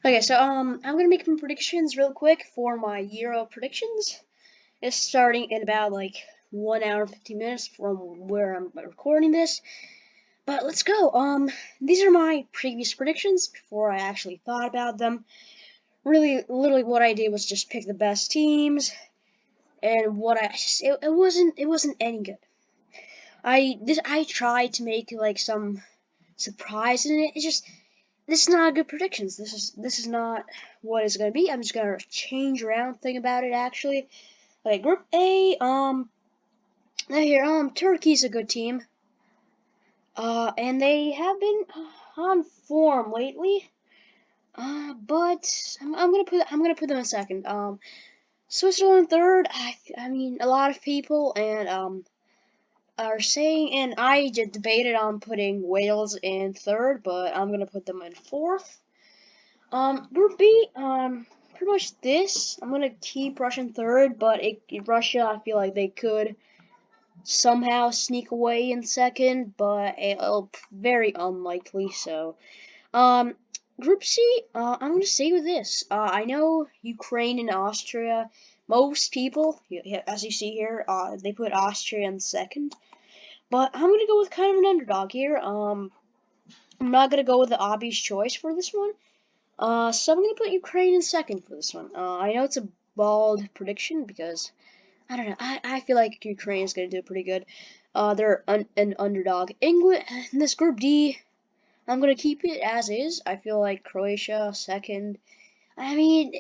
Okay, so I'm gonna make some predictions real quick for my Euro predictions. It's starting in about like 1 hour and 50 minutes from where I'm recording this. But let's go. These are my previous predictions before I actually thought about them. Really, literally, what I did was just pick the best teams, and it wasn't any good. I tried to make like some surprise in it. This is not good predictions. This is not what it's gonna be. I'm just gonna change around think about it actually. Okay, Group A, now here, Turkey's a good team. And they have been on form lately. But I'm gonna put them in second. Switzerland third. I mean, a lot of people are saying, and I just debated on putting Wales in third, but I'm gonna put them in fourth. Group B, pretty much this. I'm gonna keep Russia in third, but Russia, I feel like they could somehow sneak away in second, but it'll very unlikely. So, um, Group C, I'm gonna say with this. I know Ukraine and Austria. Most people, as you see here, they put Austria in second, but I'm gonna go with kind of an underdog here. I'm not gonna go with the obvious choice for this one. So I'm gonna put Ukraine in second for this one. I know it's a bold prediction because I don't know. I feel like Ukraine is gonna do pretty good. They're an underdog. England in this Group D, I'm gonna keep it as is. I feel like Croatia second. I mean,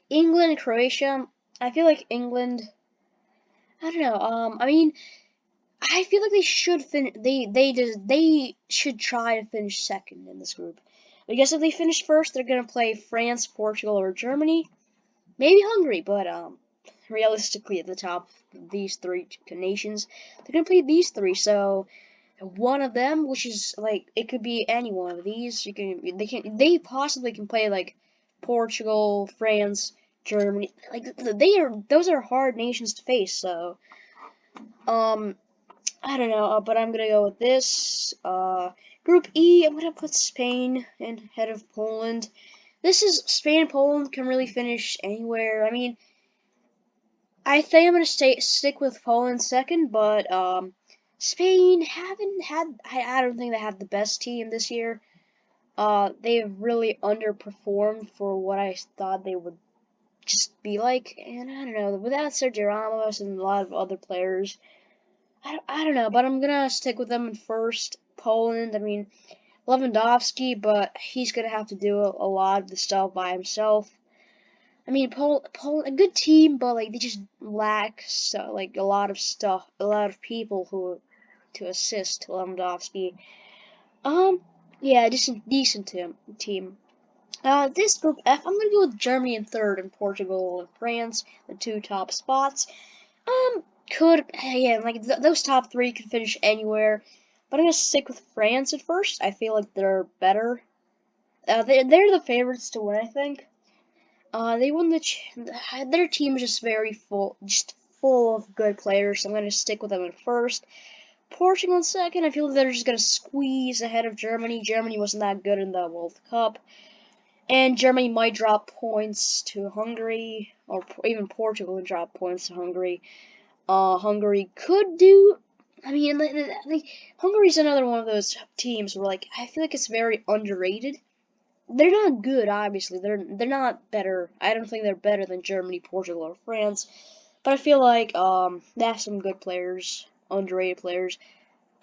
England and Croatia. I feel like England. I don't know. I mean, I feel like they should they should try to finish second in this group. I guess if they finish first, they're gonna play France, Portugal, or Germany. Maybe Hungary, but realistically, at the top of these three nations, they're gonna play these three. So one of them, which is like it could be any one of these, they possibly can play like Portugal, France, Germany. Like those are hard nations to face. So um I don't know, but I'm gonna go with this. Group E, I'm gonna put Spain in ahead of Poland. This is Spain and Poland can really finish anywhere. I mean, I think I'm gonna stick with Poland second, but Spain haven't had. I don't think they have the best team this year. They've really underperformed for what I thought they would just be like, and I don't know. Without Sergio Ramos and a lot of other players, I don't know. But I'm gonna stick with them in first. Poland. I mean, Lewandowski, but he's gonna have to do a lot of the stuff by himself. I mean, Poland, a good team, but like they just lack like a lot of stuff, a lot of people who to assist Lewandowski. Um, yeah, just a decent team. This group F, I'm gonna go with Germany in third and Portugal and France, the two top spots. Could yeah, like those top three could finish anywhere, but I'm gonna stick with France at first. I feel like they're better. They're the favorites to win, I think. They won their team is just very full of good players. So I'm gonna stick with them at first. Portugal in second. I feel like they're just gonna squeeze ahead of Germany. Germany wasn't that good in the World Cup, and Germany might drop points to Hungary, or even Portugal would drop points to Hungary. Hungary could do. I mean, like Hungary's another one of those teams where like I feel like it's very underrated. They're not good, obviously. They're not better. I don't think they're better than Germany, Portugal, or France. But I feel like they have some good players, underrated players.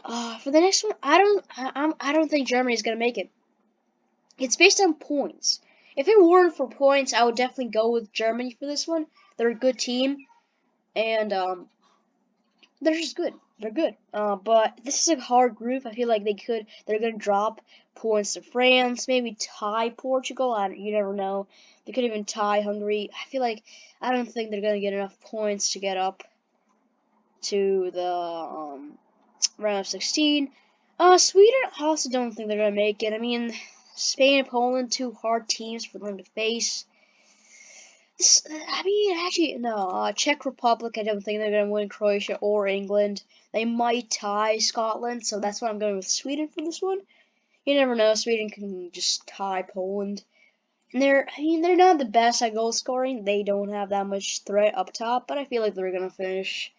For the next one, I don't think Germany's gonna make it. It's based on points. If it weren't for points, I would definitely go with Germany for this one. They're a good team, and they're just good. They're good. But this is a hard group. I feel like they're gonna drop points to France, maybe tie Portugal. You never know. They could even tie Hungary. I don't think they're gonna get enough points to get up to the round of 16. Sweden, I also don't think they're gonna make it. I mean, Spain and Poland, two hard teams for them to face. I mean, actually, no. Czech Republic, I don't think they're going to win Croatia or England. They might tie Scotland, so that's why I'm going with Sweden for this one. You never know. Sweden can just tie Poland. they're not the best at goal scoring. They don't have that much threat up top, but I feel like they're gonna finish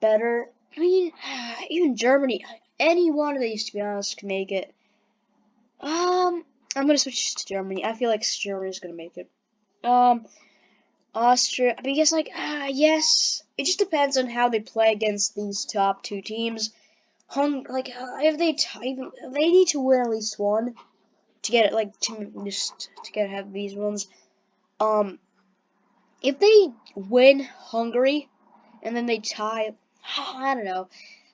better. I mean, even Germany, any one of these, to be honest, can make it. I'm gonna switch to Germany. I feel like Germany's gonna make it. Um, Austria. I mean, I guess like yes. It just depends on how they play against these top two teams. If even they need to win at least one to get it, like to get have these ones. Um, if they win Hungary and then they tie, I don't know.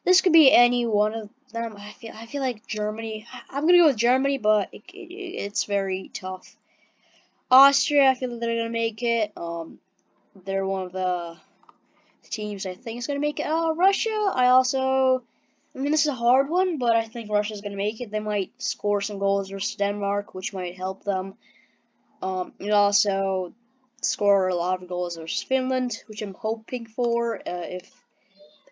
This could be any one of them. I feel like Germany. I'm gonna go with Germany, but it's very tough. Austria. I feel like they're gonna make it. They're one of the teams I think is gonna make it. Russia. I mean, this is a hard one, but I think Russia's gonna make it. They might score some goals versus Denmark, which might help them. And also score a lot of goals versus Finland, which I'm hoping for if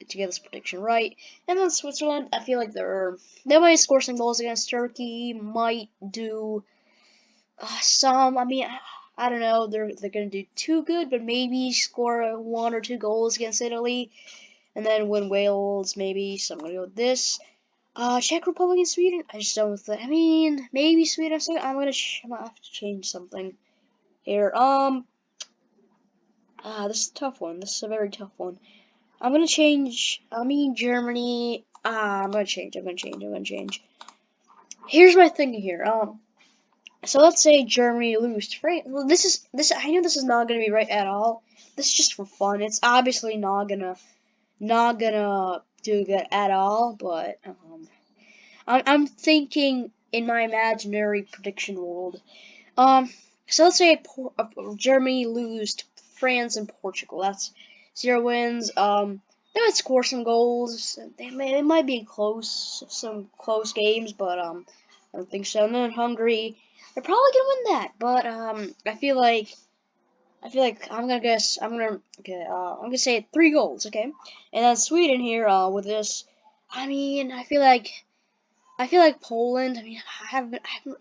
to get this prediction right. And then Switzerland, I feel like they might score some goals against Turkey, might do some. I mean, I don't know. They're gonna do too good, but maybe score 1 or 2 goals against Italy, and then win Wales maybe. So I'm gonna go with this. Czech Republic and Sweden. I just don't think. I mean, maybe Sweden. So I'm gonna have to change something here. This is a tough one. This is a very tough one. I'm gonna change. I mean, Germany. I'm gonna change. I'm gonna change. Here's my thinking here. So let's say Germany lose to France. Well, this. I know this is not gonna be right at all. This is just for fun. It's obviously not gonna do good at all. But I'm thinking in my imaginary prediction world. Um, so let's say Germany lose to France and Portugal. That's 0 wins. They might score some goals. It might be some close games, but I don't think so. And then Hungary, they're probably gonna win that. But I feel like I'm gonna say 3 goals. Okay, and then Sweden here. With this, I mean, I feel like Poland. I mean,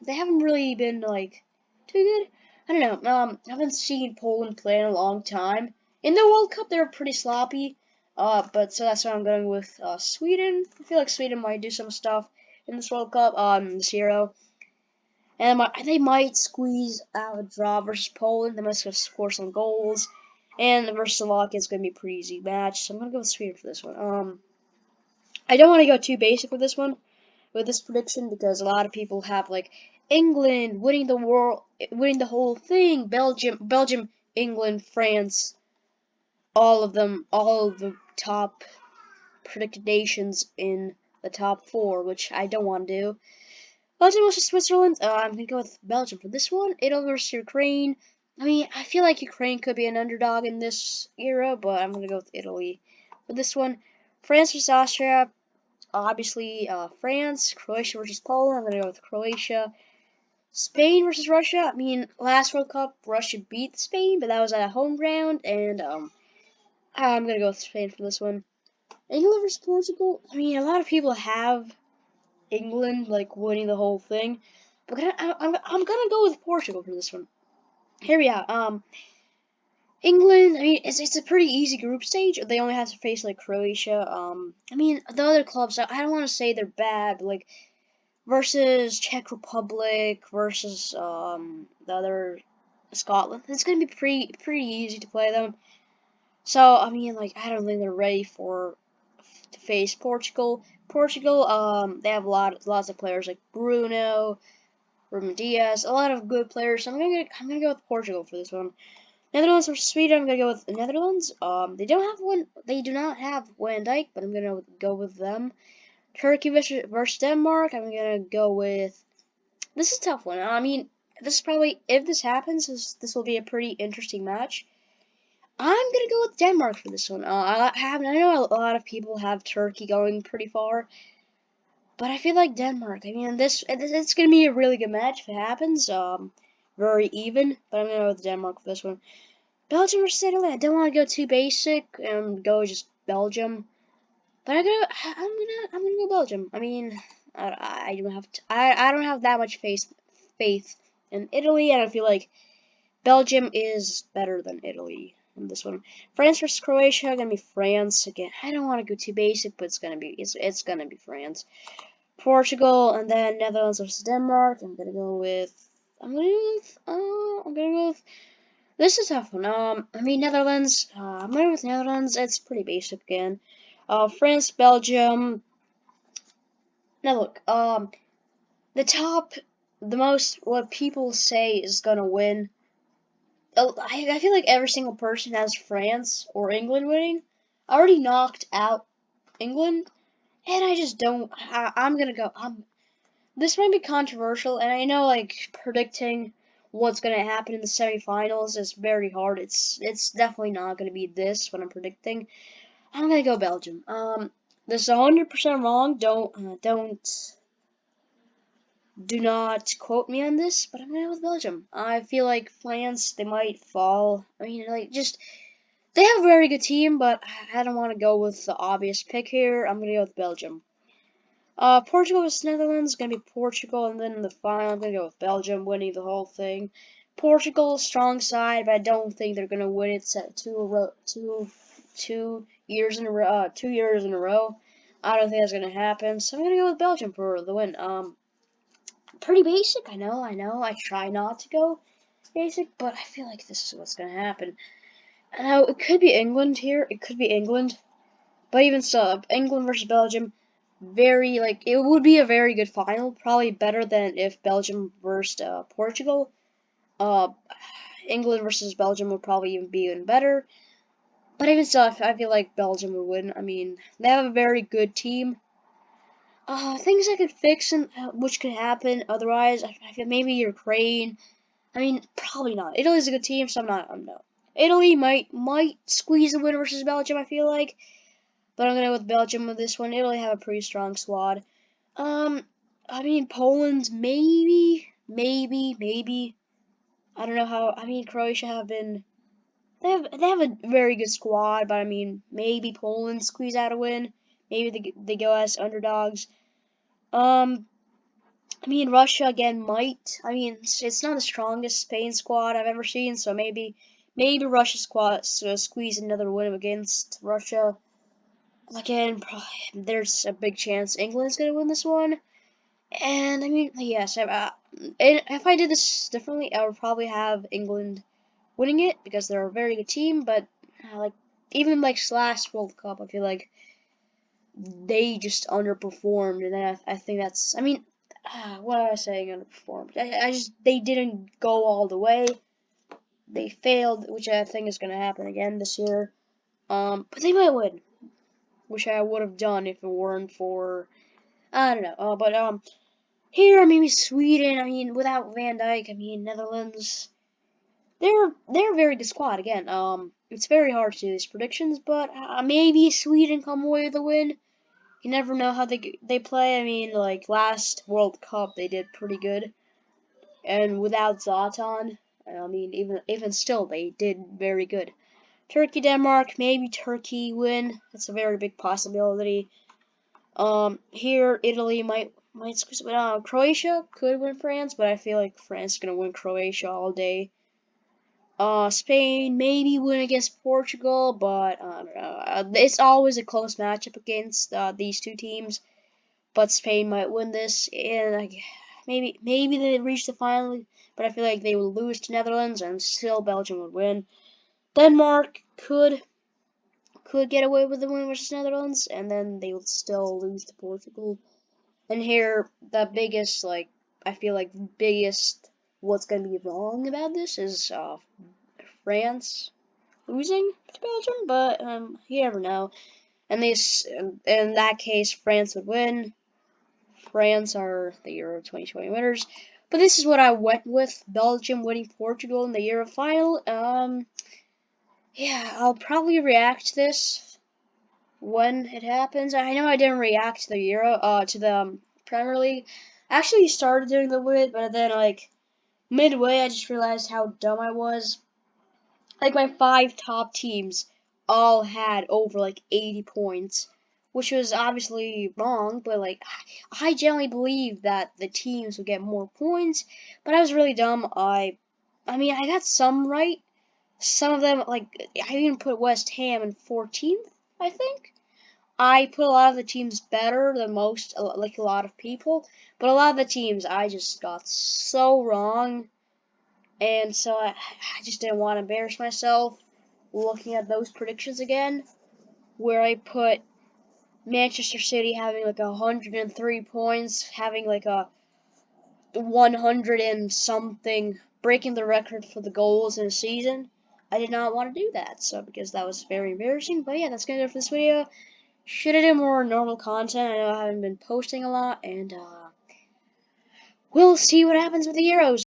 they haven't really been like too good. I don't know. I haven't seen Poland play in a long time. In the World Cup, they were pretty sloppy. But so that's why I'm going with Sweden. I feel like Sweden might do some stuff in this World Cup. This Euro, and they might squeeze out a draw versus Poland. They might score some goals. And versus Slovakia is going to be a pretty easy match. So I'm going to go with Sweden for this one. I don't want to go too basic with this one, with this prediction, because a lot of people have like England winning the world, winning the whole thing, Belgium, England, France, all of them, all of the top predicted nations in the top 4, which I don't want to do. Belgium versus Switzerland. I'm gonna go with Belgium for this one. Italy versus Ukraine. I mean, I feel like Ukraine could be an underdog in this era, but I'm gonna go with Italy for this one. France versus Austria. Obviously, France. Croatia versus Poland. I'm gonna go with Croatia. Spain versus Russia. I mean, last World Cup, Russia beat Spain, but that was at a home ground, and I'm gonna go with Spain for this one. England versus Portugal. I mean, a lot of people have England like winning the whole thing, but I'm gonna go with Portugal for this one. Here we are. England. I mean, it's a pretty easy group stage. They only have to face like Croatia. I mean, the other clubs. I don't want to say they're bad, but like versus Czech Republic versus the other Scotland. It's gonna be pretty easy to play them. So I mean, like I don't think they're ready to face Portugal. Portugal, they have lots of players like Bruno, Ruben Diaz, a lot of good players. So I'm gonna go with Portugal for this one. Netherlands versus Sweden. I'm gonna go with the Netherlands. They do not have Van Dijk, but I'm gonna go with them. Turkey versus Denmark. I'm gonna go with. This is a tough one. I mean, this is probably if this happens, this will be a pretty interesting match. I'm gonna go with Denmark for this one. I know a lot of people have Turkey going pretty far, but I feel like Denmark. I mean, it's gonna be a really good match if it happens. Very even, but I'm gonna go with Denmark for this one. Belgium versus Italy. I don't want to go too basic and go just Belgium, but I'm gonna go Belgium. I mean, I don't have I don't have that much faith and Italy, and I feel like Belgium is better than Italy in this one. France versus Croatia, gonna be France again. I don't want to go too basic, but it's gonna be France. Portugal, and then Netherlands versus Denmark. I'm gonna go with. This is a tough one. I mean Netherlands. I'm going with Netherlands. It's pretty basic again. France, Belgium. Now look. The top, the most what people say is gonna win. I feel like every single person has France or England winning. I already knocked out England, and I just don't. I'm gonna go. This might be controversial, and I know like predicting what's gonna happen in the semifinals is very hard. It's definitely not gonna be this what I'm predicting. I'm gonna go Belgium. This is 100% wrong. Do not quote me on this, but I'm gonna go with Belgium. I feel like France, they might fall. I mean, like just they have a very good team, but I don't want to go with the obvious pick here. I'm gonna go with Belgium. Portugal vs Netherlands, gonna be Portugal, and then in the final, I'm gonna go with Belgium winning the whole thing. Portugal, strong side, but I don't think they're gonna win it. Two years in a row. 2 years in a row. I don't think that's gonna happen. So I'm gonna go with Belgium for the win. Pretty basic. I know. I try not to go basic, but I feel like this is what's gonna happen. Now it could be England here. It could be England. But even so, England versus Belgium, very like it would be a very good final. Probably better than if Belgium versus Portugal. Uh, England versus Belgium would probably even be even better. But even so, I feel like Belgium would win. I mean, they have a very good team. Things I could fix and which could happen. Otherwise, I feel maybe Ukraine. I mean, probably not. Italy's a good team, so I'm no. Italy might squeeze a win versus Belgium. I feel like. But I'm gonna go with Belgium with this one. Italy have a pretty strong squad. Um, I mean Poland maybe. I don't know how. I mean Croatia have been. They have a very good squad, but I mean maybe Poland squeeze out a win. Maybe they go as underdogs. Um, I mean Russia again might. I mean it's not the strongest Spain squad I've ever seen, so maybe Russia squad squeeze another win against Russia. Again, there's a big chance England's gonna win this one. And I mean, yes, if I did this differently, I would probably have England winning it because they're a very good team. But like even like last World Cup, I feel like they just underperformed, and then I think that's. I mean, what am I saying? Underperformed. I just they didn't go all the way. They failed, which I think is gonna happen again this year. But they might win, which I would have done if it weren't for I don't know. But here, maybe Sweden. I mean, without Van Dijk, I mean Netherlands. They're a very good squad. Again, it's very hard to do these predictions, but maybe Sweden come away with a win. You never know how they play. I mean, like last World Cup, they did pretty good, and without Zlatan, I mean, even still, they did very good. Turkey, Denmark, maybe Turkey win. That's a very big possibility. Here Italy might squeeze, but Croatia could win France, but I feel like France is gonna win Croatia all day. Spain maybe win against Portugal, but I don't know. It's always a close matchup against these two teams, but Spain might win this, and like, maybe they reach the final, but I feel like they will lose to Netherlands, and still Belgium would win. Denmark could get away with the win versus Netherlands, and then they would still lose to Portugal. And here, the biggest, like, I feel like the biggest what's going to be wrong about this is France losing to Belgium, but you never know. And in that case, France would win. France are the Euro 2020 winners. But this is what I went with: Belgium winning Portugal in the Euro final. Yeah, I'll probably react to this when it happens. I know I didn't react to the Premier League. I actually started doing the wit, but then like midway, I just realized how dumb I was. Like my 5 top teams all had over like 80 points, which was obviously wrong, but like I generally believe that the teams would get more points, but I was really dumb. I mean, I got some right. Some of them, like I even put West Ham in 14th, I think. I put a lot of the teams better than most, like a lot of people, but a lot of the teams I just got so wrong, and so I just didn't want to embarrass myself looking at those predictions again, where I put Manchester City having like 103 points, having like a 100 and something, breaking the record for the goals in a season. I did not want to do that, so because that was very embarrassing. But yeah, that's gonna do it for this video. Should I do more normal content? I know I haven't been posting a lot, and we'll see what happens with the Euros.